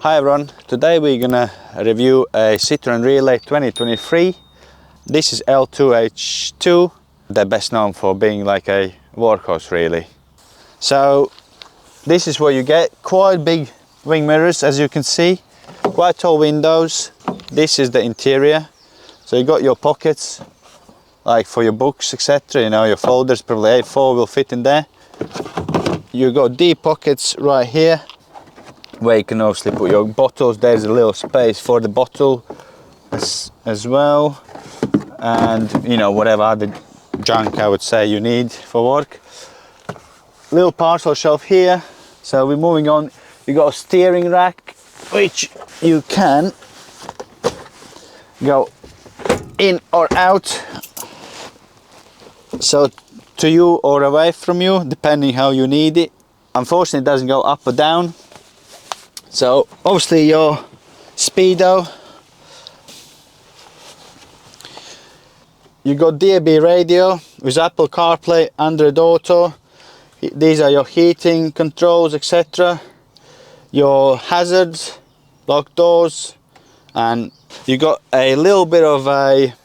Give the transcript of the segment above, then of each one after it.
Hi everyone, today we're gonna review a Citroën Relay 2023. This is L2 H2. They're best known for being like a workhorse really. So this is what you get, quite big wing mirrors as you can see, quite tall windows. This is the interior. So you got your pockets like for your books etc, you know, your folders, probably A4 will fit in there. You got deep pockets right here where you can obviously put your bottles. There's a little space for the bottle as well, and you know, whatever other junk I would say you need for work. Little parcel shelf here. So we're moving on. You got a steering rack which you can go in or out, so to you or away from you depending how you need it. Unfortunately it doesn't go up or down. So obviously your speedo, you got DAB radio with Apple CarPlay, Android Auto. These are your heating controls etc, your hazards, lock doors, and you got a little bit of a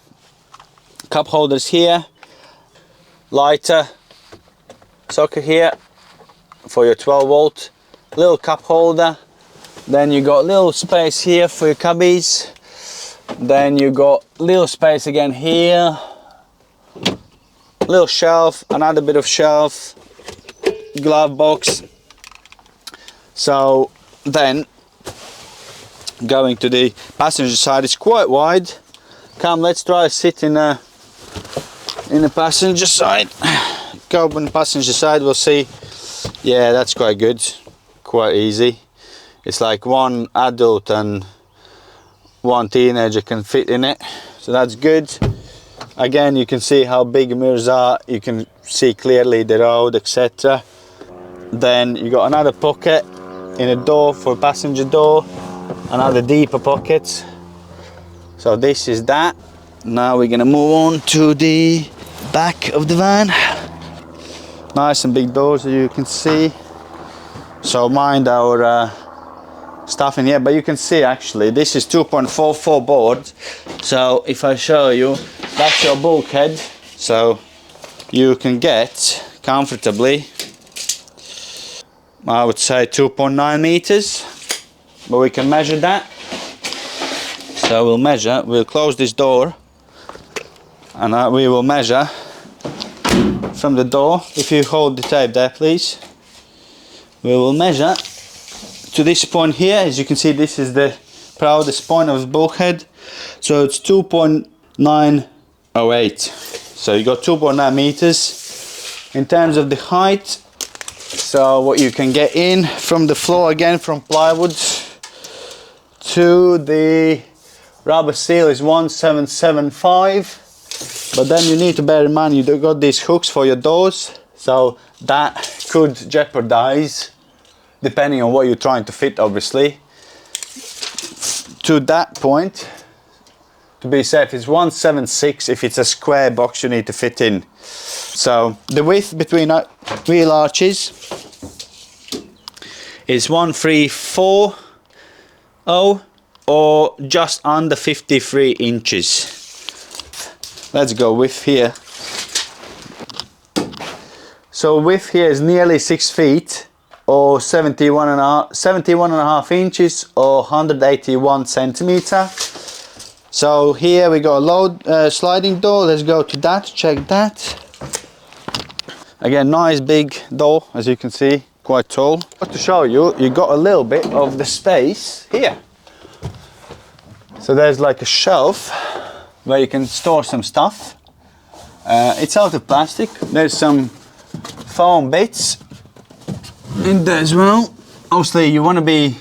cup holders here, lighter socket here for your 12 volt, little cup holder. Then you got little space here for your cubbies. Then you got little space again here. Little shelf, another bit of shelf, glove box. So then going to the passenger side, it's quite wide. Come, let's try to sit in the passenger side. Go on the passenger side, we'll see. Yeah, that's quite good, quite easy. It's like one adult and one teenager can fit in it, so that's good. Again, you can see how big the mirrors are, you can see clearly the road etc. Then you got another pocket in a door for passenger door, another deeper pocket. So this is that. Now we're gonna move on to the back of the van. Nice and big doors as you can see, so mind our stuff in here, but you can see actually this is 2.44 board. So if I show you, that's your bulkhead, so you can get comfortably, I would say 2.9 meters, but we can measure that. So we'll measure, we'll close this door and we will measure from the door. If you hold the tape there please, we will measure to this point here. As you can see, this is the proudest point of the bulkhead, so it's 2.908. so you got 2.9 meters in terms of the height. So what you can get in from the floor, again from plywood to the rubber seal is 1775, but then you need to bear in mind you got these hooks for your doors, so that could jeopardize, depending on what you're trying to fit obviously. To that point, to be safe, it's 176 if it's a square box you need to fit in. So the width between wheel arches is 1340 or just under 53 inches. Let's go width here. So width here is nearly 6 feet or 71 and a half inches or 181 centimeter. So here we got a low sliding door. Let's go to that, check that. Again, nice big door as you can see, quite tall. To show you, you got a little bit of the space here. So there's like a shelf where you can store some stuff. It's out of plastic. There's some foam bits in there as well. Obviously you want to be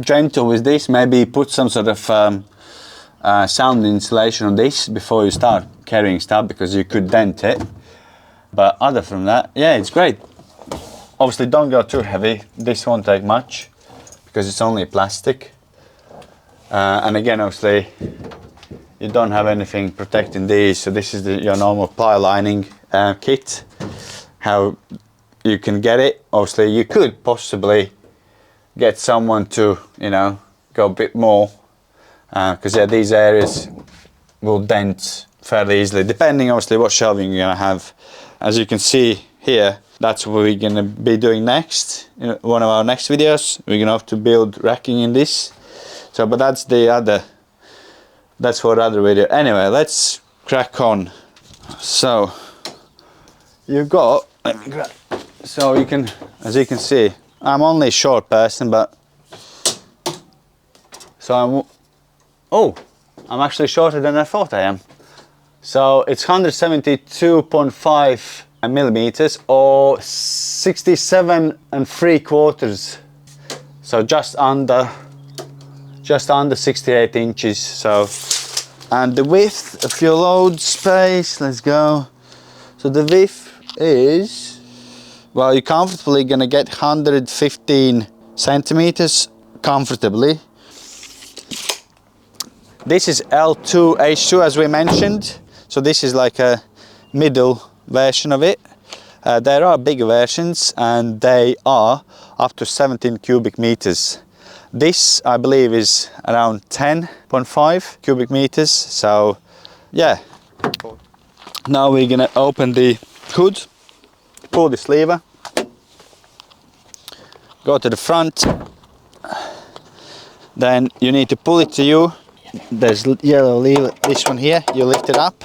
gentle with this, maybe put some sort of sound insulation on this before you start carrying stuff, because you could dent it. But other from that, yeah, it's great. Obviously don't go too heavy, this won't take much because it's only plastic. And again, obviously you don't have anything protecting these, so this is your normal ply lining kit. How you can get it, obviously you could possibly get someone to, you know, go a bit more, because yeah, these areas will dent fairly easily, depending obviously what shelving you're gonna have. As you can see here, that's what we're gonna be doing next. In one of our next videos, we're gonna have to build racking in this. So, but that's for other video. Anyway, let's crack on. So you've got, so you can, as you can see, I'm only a short person, but so I'm actually shorter than I thought I am. So it's 172.5 millimeters or 67.75. So just under 68 inches. So, and the width of your load space, let's go. So the width is, well, you're comfortably gonna get 115 centimeters comfortably. This is L2 H2 as we mentioned. So this is like a middle version of it. There are bigger versions and they are up to 17 cubic meters. This I believe is around 10.5 cubic meters. So yeah. Now we're gonna open the hood, pull this lever, go to the front, then you need to pull it to you. There's yellow lever, this one here, you lift it up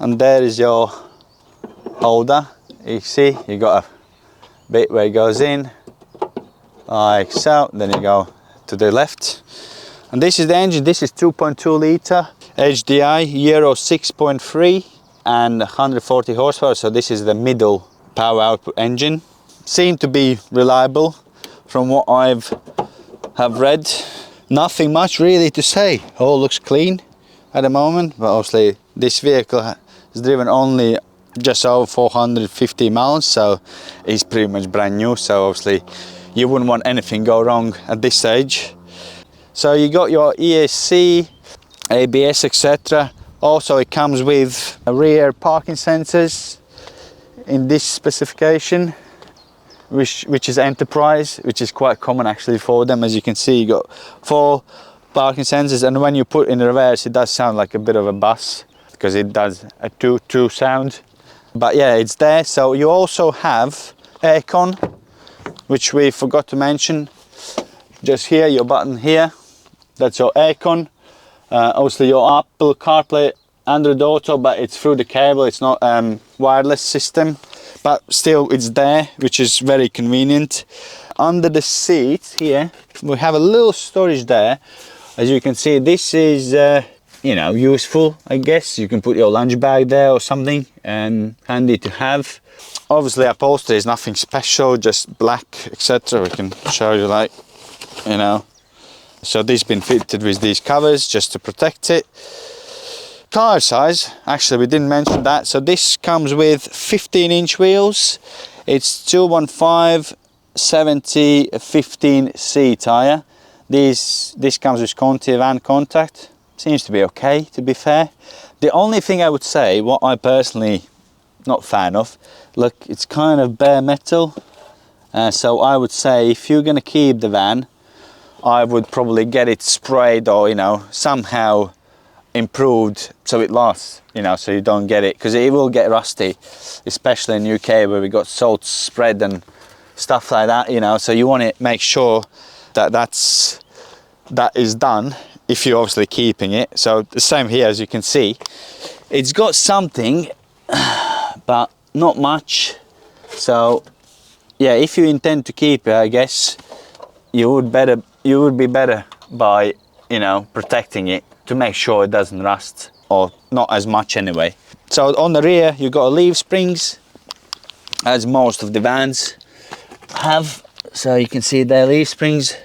and there is your holder. You see, you got a bit where it goes in, like so, then you go to the left. And this is the engine, this is 2.2 litre HDI, Euro 6.3 and 140 horsepower, so this is the middle power output engine. Seemed to be reliable from what have read. Nothing much really to say, all looks clean at the moment, but obviously this vehicle is driven only just over 450 miles, so it's pretty much brand new, so obviously you wouldn't want anything go wrong at this stage. So you got your ESC, ABS, etc. Also it comes with rear parking sensors in this specification, which is Enterprise, which is quite common actually for them. As you can see, you got 4 parking sensors, and when you put in reverse it does sound like a bit of a bus because it does a toot sound. But yeah, it's there. So you also have aircon, which we forgot to mention. Just here, your button here, that's your aircon. Obviously your Apple CarPlay, Android Auto, but it's through the cable, it's not wireless system, but still it's there, which is very convenient. Under the seat here we have a little storage there. As you can see, this is you know, useful, I guess. You can put your lunch bag there or something, and handy to have. Obviously upholstery is nothing special, just black, etc. We can show you, like, you know. So this has been fitted with these covers just to protect it. Tire size, actually we didn't mention that. So this comes with 15-inch wheels. It's 215/70/15C tire. This comes with Conti van contact. Seems to be okay, to be fair. The only thing I would say, what I personally not fan of, look, it's kind of bare metal. So I would say if you're gonna keep the van, I would probably get it sprayed or, you know, somehow improved so it lasts, you know, so you don't get it, because it will get rusty, especially in UK where we got salt spread and stuff like that, you know. So you want to make sure that that is done if you're obviously keeping it. So the same here, as you can see, it's got something but not much. So yeah, if you intend to keep it, I guess you would be better by, you know, protecting it to make sure it doesn't rust, or not as much anyway. So on the rear you got leaf springs, as most of the vans have. So you can see their leaf springs.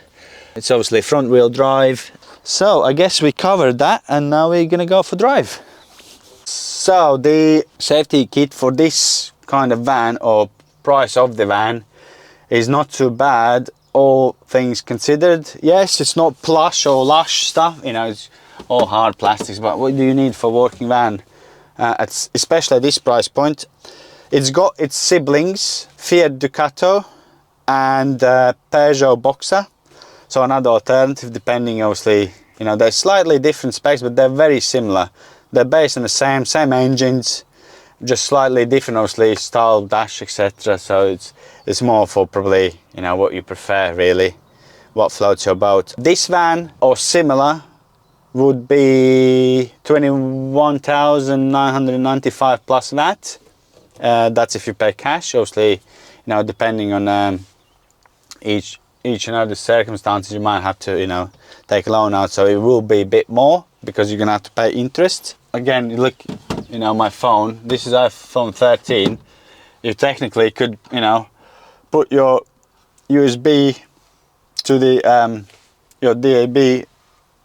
It's obviously front wheel drive. So I guess we covered that, and now we're gonna go for drive. So the safety kit for this kind of van, or price of the van, is not too bad, all things considered. Yes, it's not plush or lush stuff, you know, it's all hard plastics, but what do you need for a working van, especially at this price point? It's got its siblings, Fiat Ducato and Peugeot Boxer. So another alternative, depending obviously, you know, they're slightly different specs, but they're very similar. They're based on the same engines, just slightly different, obviously, style, dash, etc. So it's more for probably, you know, what you prefer really, what floats your boat. This van or similar would be 21,995 plus VAT. That's if you pay cash, obviously, you know, depending on each and other circumstances, you might have to, you know, take a loan out, so it will be a bit more because you're gonna have to pay interest. Again, you look, you know, my phone, this is iPhone 13. You technically could, you know, put your USB to the your DAB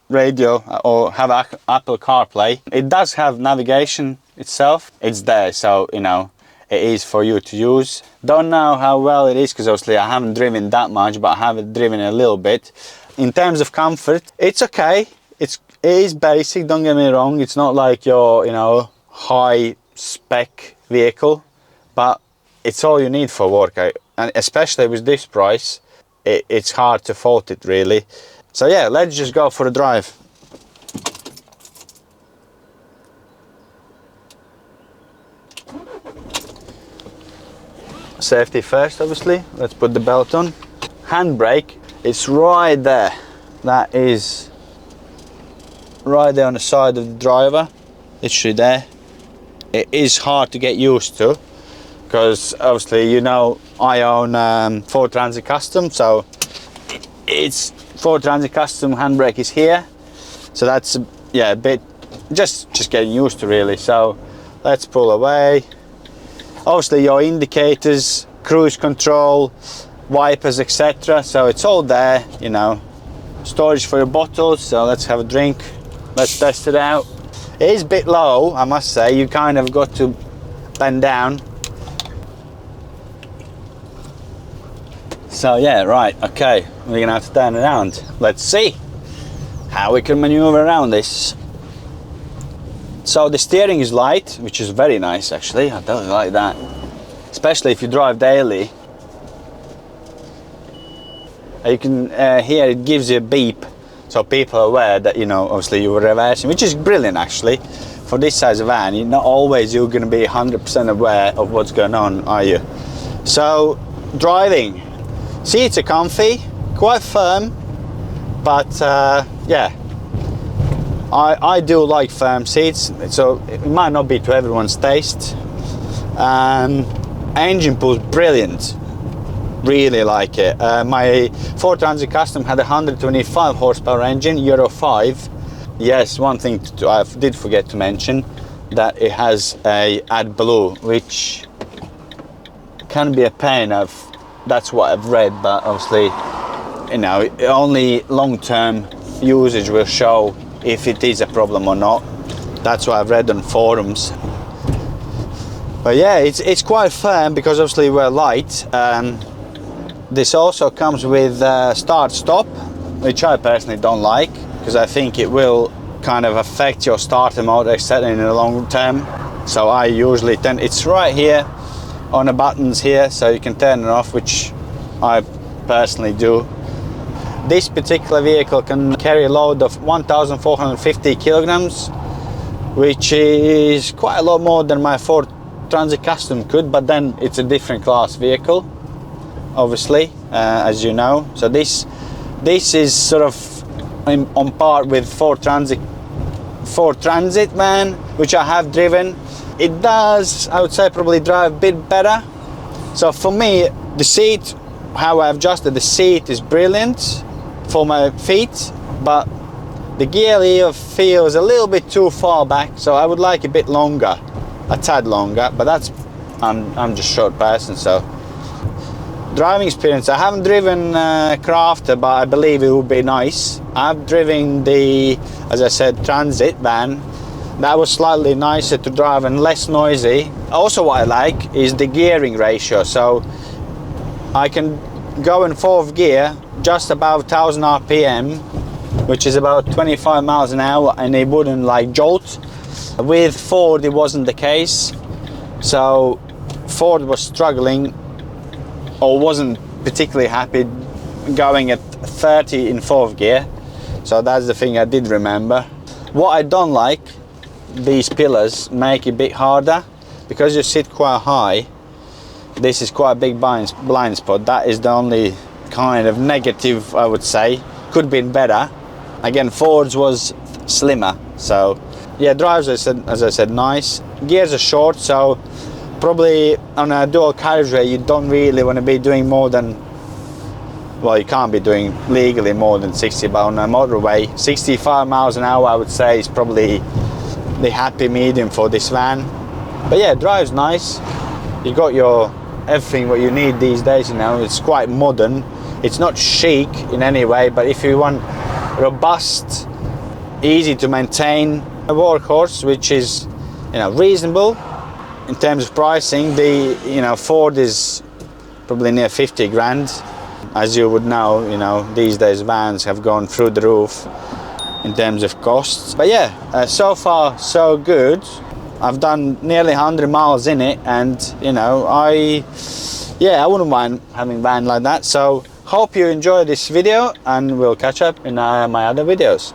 radio or have Apple CarPlay. It does have navigation itself, it's there, so you know, it is for you to use. Don't know how well it is because obviously I haven't driven that much, but I have driven a little bit. In terms of comfort, it's okay. It is basic, don't get me wrong. It's not like your, you know, high spec vehicle, but it's all you need for work. And especially with this price, it's hard to fault it really. So yeah, let's just go for a drive. Safety first, obviously. Let's put the belt on. Handbrake, it's right there. That is right there on the side of the driver. Literally there. It is hard to get used to because obviously, you know, I own Ford Transit Custom, so it's Ford Transit Custom handbrake is here. So that's yeah, a bit just getting used to really. So let's pull away. Obviously your indicators, cruise control, wipers, etc. So it's all there, you know. Storage for your bottles, so let's have a drink. Let's test it out. It is a bit low, I must say. You kind of got to bend down. So yeah, right, okay. We're gonna have to turn around. Let's see how we can maneuver around this. So the steering is light, which is very nice actually. I don't like that, especially if you drive daily. You can hear it gives you a beep, so people are aware that, you know, obviously you were reversing, which is brilliant actually. For this size of van, not always you're going to be 100% aware of what's going on, are you? So driving, seats are comfy, quite firm, but yeah, I do like firm seats, so it might not be to everyone's taste. Engine pull's brilliant, really like it. My Ford Transit Custom had a 125 horsepower engine, Euro 5. Yes, one thing I did forget to mention, that it has a AdBlue, which can be a pain. That's what I've read, but obviously, you know, only long-term usage will show if it is a problem or not. That's what I've read on forums. But yeah, it's quite firm because obviously we're light. This also comes with start-stop, which I personally don't like because I think it will kind of affect your starter mode, etc. in the long term. So I usually tend, it's right here on the buttons here, so you can turn it off, which I personally do. This particular vehicle can carry a load of 1,450 kilograms, which is quite a lot more than my Ford Transit Custom could, but then it's a different class vehicle, obviously, as you know. So this is sort of on par with Ford Transit van, which I have driven. It does, I would say, probably drive a bit better. So for me, the seat, how I adjusted the seat is brilliant for my feet, but the gear lever feels a little bit too far back, so I would like a bit longer, a tad longer, but that's, I'm just a short person. So driving experience, I haven't driven Crafter, but I believe it would be nice. I've driven the, as I said, Transit van. That was slightly nicer to drive and less noisy. Also what I like is the gearing ratio, so I can go in fourth gear just above 1000 RPM, which is about 25 miles an hour, and it wouldn't like jolt. With Ford it wasn't the case, so Ford was struggling or wasn't particularly happy going at 30 in 4th gear, so that's the thing I did remember. What I don't like, these pillars make it a bit harder because you sit quite high. This is quite a big blind spot. That is the only kind of negative, I would say. Could have been better. Again, Ford's was slimmer, so yeah, drives, as I said, nice. Gears are short, so probably on a dual carriageway you don't really want to be doing more than, well, you can't be doing legally more than 60, but on a motorway 65 miles an hour I would say is probably the happy medium for this van. But yeah, drives nice. You got your everything what you need these days, you know. It's quite modern. It's not chic in any way, but if you want robust, easy to maintain, a workhorse which is, you know, reasonable in terms of pricing. The, you know, Ford is probably near 50 grand. As you would know, you know, these days vans have gone through the roof in terms of costs. But yeah, so far so good. I've done nearly 100 miles in it, and you know, I wouldn't mind having a van like that. So hope you enjoyed this video, and we'll catch up in my other videos.